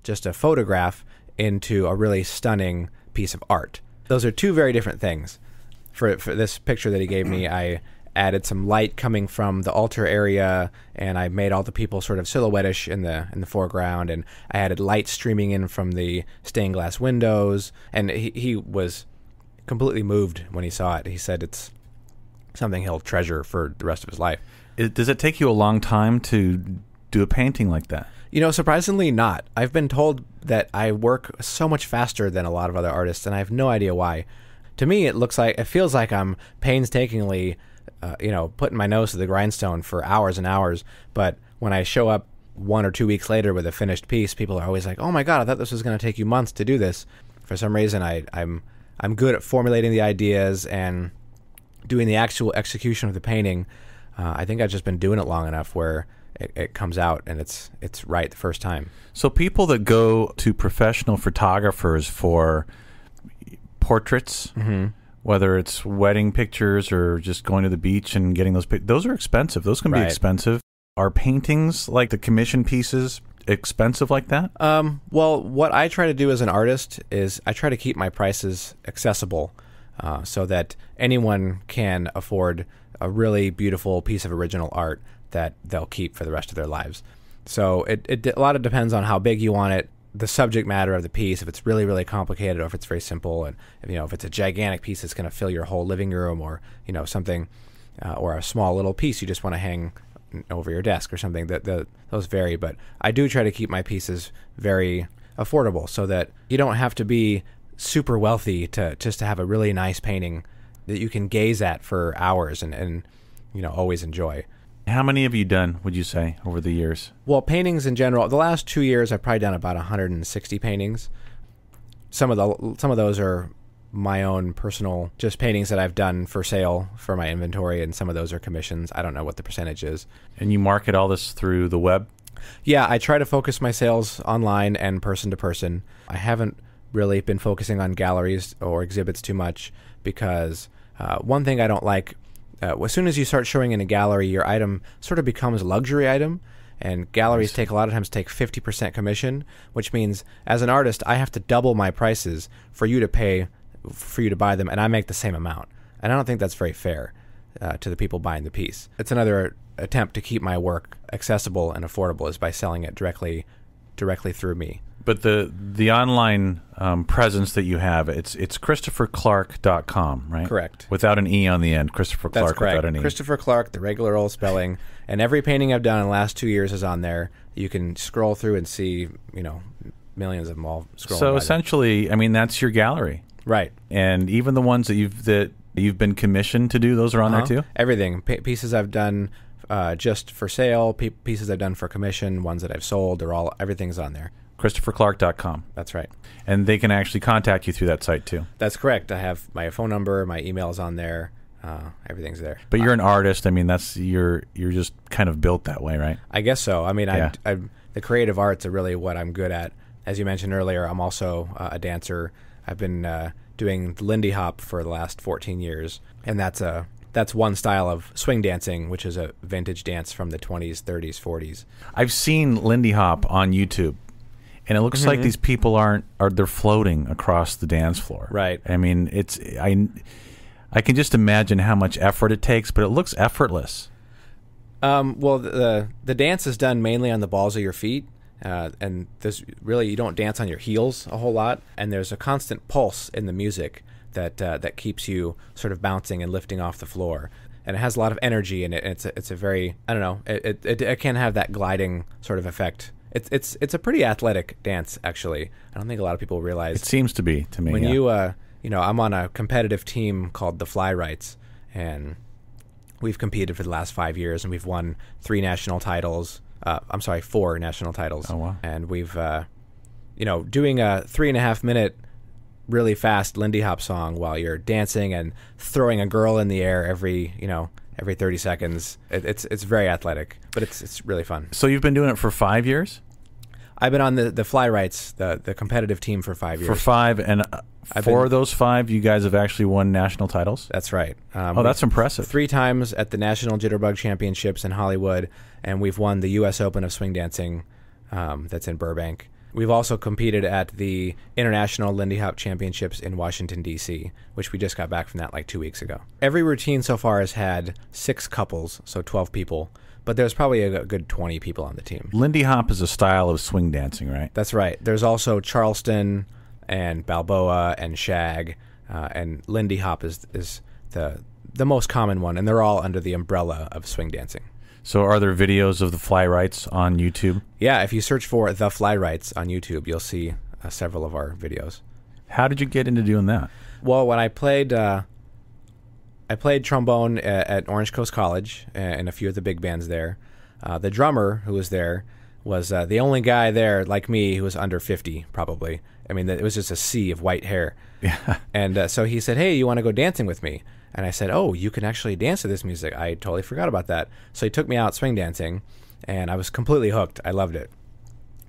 just a photograph into a really stunning piece of art. Those are two very different things. For this picture that he gave me, I added some light coming from the altar area, and I made all the people sort of silhouette-ish in the foreground, and I added light streaming in from the stained glass windows, and he was completely moved when he saw it. He said it's something he'll treasure for the rest of his life. Does it take you a long time to do a painting like that? You know, surprisingly not. I've been told that I work so much faster than a lot of other artists, and I have no idea why. To me, it feels like I'm painstakingly putting my nose to the grindstone for hours and hours. But when I show up 1 or 2 weeks later with a finished piece, people are always like, "Oh my God, I thought this was going to take you months to do this." For some reason, I'm good at formulating the ideas and doing the actual execution of the painting. I think I've just been doing it long enough where it comes out and it's right the first time. So people that go to professional photographers for portraits, whether it's wedding pictures or just going to the beach and getting those are expensive. Those can be expensive. Are paintings, like the commission pieces, expensive like that? Well, what I try to do as an artist is I try to keep my prices accessible so that anyone can afford a really beautiful piece of original art that they'll keep for the rest of their lives. So a lot of depends on how big you want it, the subject matter of the piece, if it's really, really complicated or if it's very simple, and if it's a gigantic piece that's going to fill your whole living room, or something, or a small little piece you just want to hang over your desk or something. Those vary, but I do try to keep my pieces very affordable so that you don't have to be super wealthy to have a really nice painting that you can gaze at for hours and always enjoy. How many have you done, would you say, over the years? Well, paintings in general, the last 2 years I've probably done about 160 paintings. Some of those are my own personal just paintings that I've done for sale for my inventory, and some of those are commissions. I don't know what the percentage is. And you market all this through the web? Yeah, I try to focus my sales online and person to person. I haven't really been focusing on galleries or exhibits too much because one thing I don't like, as soon as you start showing in a gallery, your item sort of becomes a luxury item, and galleries a lot of times take 50% commission, which means as an artist, I have to double my prices for you to buy them, and I make the same amount. And I don't think that's very fair to the people buying the piece. It's another attempt to keep my work accessible and affordable is by selling it directly through me. But the online presence that you have, it's ChristopherClark.com, right? Correct. Without an E on the end. Christopher Clark. That's correct. Without an E. Christopher Clark, the regular old spelling. And every painting I've done in the last 2 years is on there. You can scroll through and see, millions of them all scrolling. So essentially, that's your gallery. Right. And even the ones that you've been commissioned to do, those are on there too? Everything. Pieces I've done just for sale, pieces I've done for commission, ones that I've sold, everything's on there. ChristopherClark.com. That's right. And they can actually contact you through that site too. That's correct. I have my phone number, my email's on there. Everything's there. But you're an artist. You're just kind of built that way, right? I guess so. The creative arts are really what I'm good at. As you mentioned earlier, I'm also a dancer. I've been doing Lindy Hop for the last 14 years, and that's one style of swing dancing, which is a vintage dance from the 20s, 30s, 40s. I've seen Lindy Hop on YouTube. And it looks like these people they're floating across the dance floor. Right. I can just imagine how much effort it takes, but it looks effortless. Well, the dance is done mainly on the balls of your feet, and you don't dance on your heels a whole lot, and there's a constant pulse in the music that keeps you sort of bouncing and lifting off the floor. And it has a lot of energy in it. And it's a very, I don't know, it can have that gliding sort of effect. It's a pretty athletic dance, actually. I don't think a lot of people realize. It seems to be, to me. When I'm on a competitive team called the Fly Rights, and we've competed for the last 5 years, and we've won 4 national titles. Oh, wow. And we've, doing a 3.5 minute really fast Lindy Hop song while you're dancing and throwing a girl in the air every 30 seconds. It's very athletic, but it's really fun. So you've been doing it for 5 years? I've been on the Fly Rights, the competitive team, for 5 years. For 5, and for those 5, you guys have actually won national titles? That's right. That's impressive. 3 times at the National Jitterbug Championships in Hollywood, and we've won the U.S. Open of swing dancing that's in Burbank. We've also competed at the International Lindy Hop Championships in Washington, D.C., which we just got back from that like 2 weeks ago. Every routine so far has had 6 couples, so 12 people, but there's probably a good 20 people on the team. Lindy hop is a style of swing dancing, right? That's right. There's also Charleston and Balboa and Shag, and Lindy hop is the most common one, and they're all under the umbrella of swing dancing. So are there videos of the fly rights on YouTube? Yeah, if you search for The Fly Rights on YouTube, you'll see several of our videos. How did you get into doing that? Well, when I played trombone at Orange Coast College and a few of the big bands there. The drummer who was there was the only guy there, like me, who was under 50, probably. I mean, it was just a sea of white hair. Yeah. And so he said, "Hey, you want to go dancing with me?" And I said, "Oh, you can actually dance to this music. I totally forgot about that." So he took me out swing dancing, and I was completely hooked. I loved it.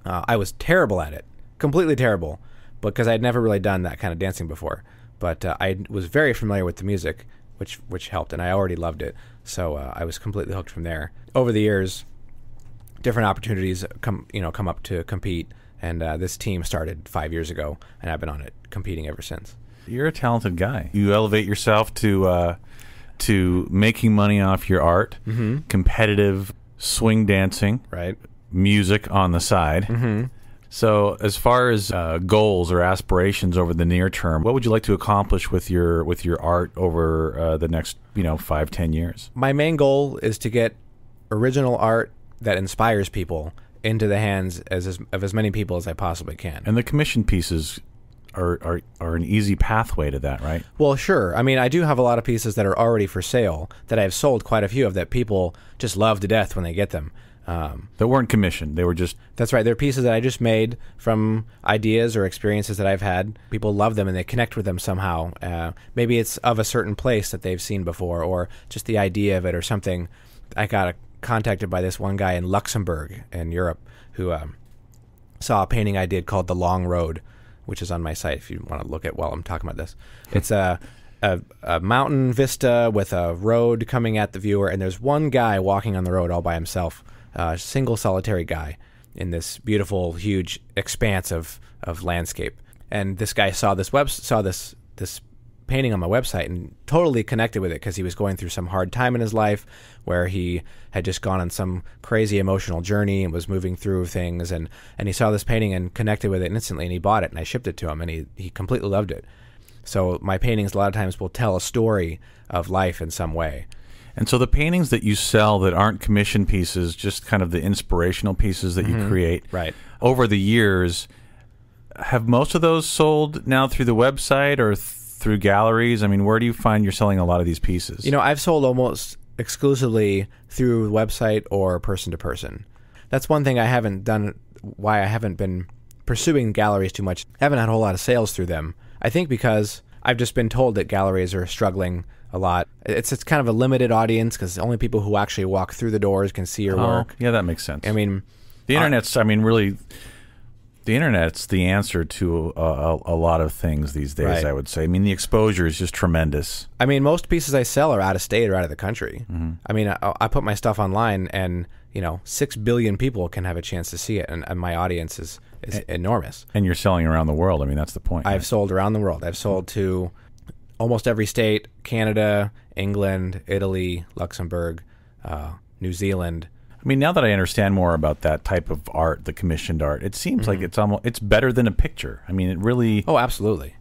I was terrible at it, completely terrible, because I'd never really done that kind of dancing before. But I was very familiar with the music, which helped, and I already loved it. So I was completely hooked from there. Over the years, different opportunities come up to compete, and this team started 5 years ago, and I've been on it competing ever since. You're a talented guy. You elevate yourself to making money off your art, competitive swing dancing, right? Music on the side. So as far as goals or aspirations over the near term, what would you like to accomplish with your art over the next 5-10 years? My main goal is to get original art that inspires people into the hands of as many people as I possibly can. And the commission pieces are an easy pathway to that, right? Well, sure. I mean, I do have a lot of pieces that are already for sale that I've sold quite a few of that people just love to death when they get them. That weren't commissioned. They were just... That's right. They're pieces that I just made from ideas or experiences that I've had. People love them and they connect with them somehow. Maybe it's of a certain place that they've seen before, or just the idea of it or something. I got contacted by this one guy in Luxembourg in Europe who saw a painting I did called The Long Road, which is on my site if you want to look at while I'm talking about this. It's a mountain vista with a road coming at the viewer, and there's one guy walking on the road all by himself. Single solitary guy in this beautiful, huge expanse of landscape. And this guy saw this painting on my website and totally connected with it because he was going through some hard time in his life where he had just gone on some crazy emotional journey and was moving through things. And he saw this painting and connected with it instantly, and he bought it, and I shipped it to him, and he completely loved it. So my paintings a lot of times will tell a story of life in some way. And so the paintings that you sell that aren't commission pieces, just kind of the inspirational pieces that you create, right, over the years, have most of those sold now through the website or through galleries? I mean, where do you find you're selling a lot of these pieces? I've sold almost exclusively through website or person to person. That's one thing I haven't done, why I haven't been pursuing galleries too much. I haven't had a whole lot of sales through them. I think because I've just been told that galleries are struggling a lot. It's kind of a limited audience because only people who actually walk through the doors can see your work. Yeah, that makes sense. I mean, the internet's, really, the internet's the answer to a lot of things these days, right. I would say. I mean, the exposure is just tremendous. I mean, most pieces I sell are out of state or out of the country. I mean, I put my stuff online and, 6 billion people can have a chance to see it, and my audience is enormous. And you're selling around the world. I mean, that's the point. I've sold around the world. I've sold to almost every state: Canada, England, Italy, Luxembourg, New Zealand. I mean, now that I understand more about that type of art, the commissioned art, it seems like it's better than a picture. I mean, it really... Oh, absolutely.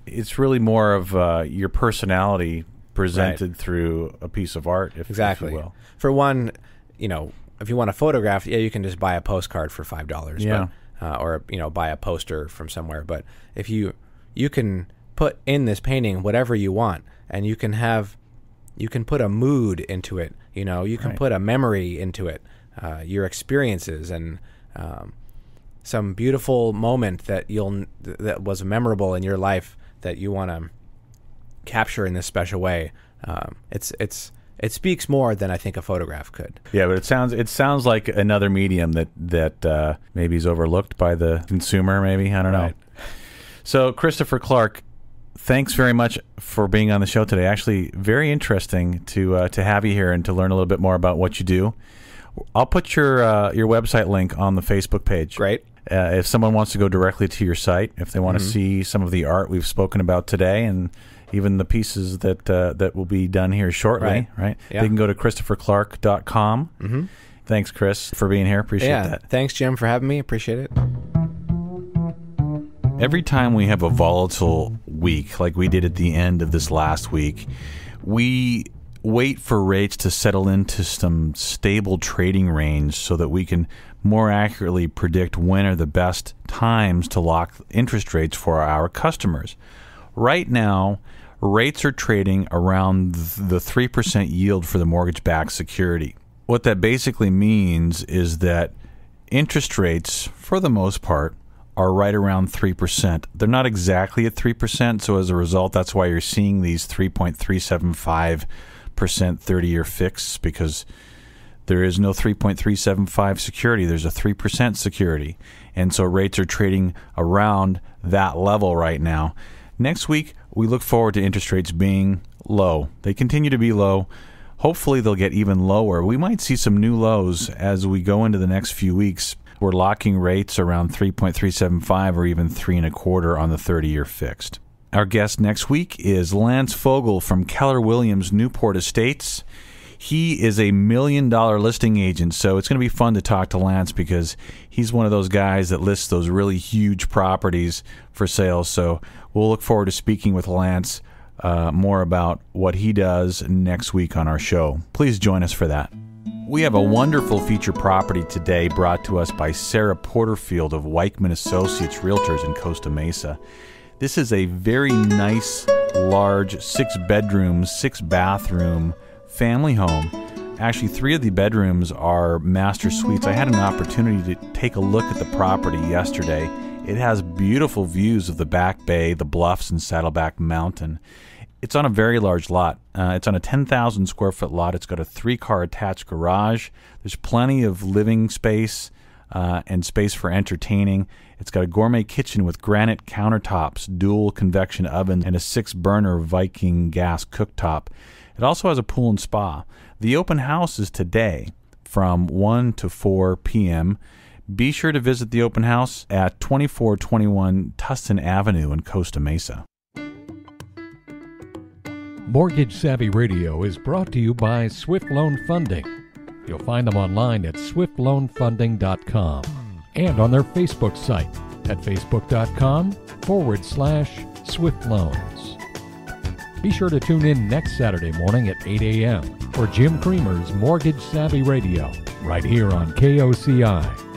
It's really more of your personality presented through a piece of art, if exactly. you will. For one, if you want a photograph, you can just buy a postcard for $5, yeah. Or buy a poster from somewhere. But if you can put in this painting whatever you want, and you can put a mood into it. You can right. put a memory into it, your experiences, and some beautiful moment that was memorable in your life that you want to capture in this special way. It speaks more than I think a photograph could. Yeah, but it sounds like another medium that maybe is overlooked by the consumer. Maybe, I don't know. Right. So, Christopher Clark, thanks very much for being on the show today. Actually, very interesting to have you here and to learn a little bit more about what you do. I'll put your website link on the Facebook page. Great. If someone wants to go directly to your site, if they want to see some of the art we've spoken about today, and even the pieces that will be done here shortly, right? Yeah. They can go to ChristopherClark.com. Thanks, Chris, for being here. Appreciate that. Thanks, Jim, for having me. Appreciate it. Every time we have a volatile week, like we did at the end of this last week, we wait for rates to settle into some stable trading range so that we can more accurately predict when are the best times to lock interest rates for our customers. Right now, rates are trading around the 3% yield for the mortgage-backed security. What that basically means is that interest rates, for the most part, are right around 3%. They're not exactly at 3%, so as a result, that's why you're seeing these 3.375% 30-year fixes, because there is no 3.375 security. There's a 3% security. And so rates are trading around that level right now. Next week, we look forward to interest rates being low. They continue to be low. Hopefully, they'll get even lower. We might see some new lows as we go into the next few weeks. We're locking rates around 3.375 or even 3.25 on the 30-year fixed. Our guest next week is Lance Fogel from Keller Williams Newport Estates. He is a $1 million listing agent, so it's going to be fun to talk to Lance because he's one of those guys that lists those really huge properties for sale. So we'll look forward to speaking with Lance more about what he does next week on our show. Please join us for that. We have a wonderful feature property today brought to us by Sarah Porterfield of Weichman Associates Realtors in Costa Mesa. This is a very nice, large, 6-bedroom, 6-bathroom family home. Actually, 3 of the bedrooms are master suites. I had an opportunity to take a look at the property yesterday. It has beautiful views of the Back Bay, the bluffs, and Saddleback Mountain. It's on a very large lot. It's on a 10,000 square foot lot. It's got a 3-car attached garage. There's plenty of living space and space for entertaining. It's got a gourmet kitchen with granite countertops, dual convection oven, and a 6-burner Viking gas cooktop. It also has a pool and spa. The open house is today from 1 to 4 p.m. Be sure to visit the open house at 2421 Tustin Avenue in Costa Mesa. Mortgage Savvy Radio is brought to you by Swift Loan Funding. You'll find them online at swiftloanfunding.com and on their Facebook site at facebook.com/SwiftLoans. Be sure to tune in next Saturday morning at 8 a.m. for Jim Creamer's Mortgage Savvy Radio, right here on KOCI.